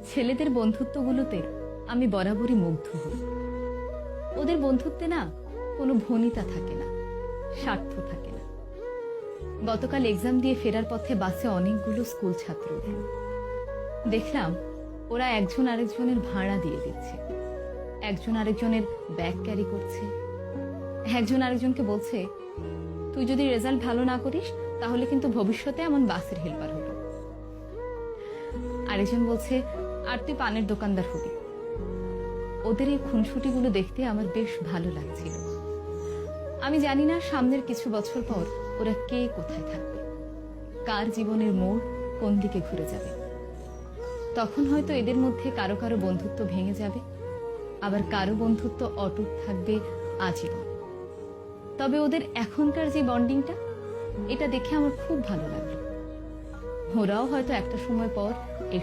ছেলেদের বন্ধুত্বগুলোতে আমি বরাবরই মুগ্ধ হই। ওদের বন্ধুত্বে না কোনো ভনিতা থাকে না, স্বার্থ থাকে না। গতকাল এক্সাম দিয়ে ফেরার পথে বাসে অনেকগুলো স্কুল ছাত্র ওঠেন। দেখলাম ওরা একজন আরেকজনের ভাড়া দিয়ে দিচ্ছে, একজন আরেকজনের ব্যাগ ক্যারি করছে, একজন আরেকজনকে বলছে, তুই যদি রেজাল্ট ভালো না করিস তাহলে কিন্তু ভবিষ্যতে এমন বাসের হেল্পার হবি। আরেকজন বলছে, আর তুই পানের দোকানদার হবি। ওদের এই খুনসুটিগুলো দেখতে আমার বেশ ভালো লাগছিল। আমি জানি না সামনের কিছু বছর পর ওরা কে কোথায় থাকবে, কার জীবনের মোড় কোন দিকে ঘুরে যাবে। তখন হয়তো এদের মধ্যে কারো কারো বন্ধুত্ব ভেঙে যাবে, আবার কারো বন্ধুত্ব অটুট থাকবে আজীবন। তবে ওদের এখনকার যে বন্ডিংটা, এটা দেখে আমার খুব ভালো লাগলো। ওরাও হয়তো একটা সময় পর এই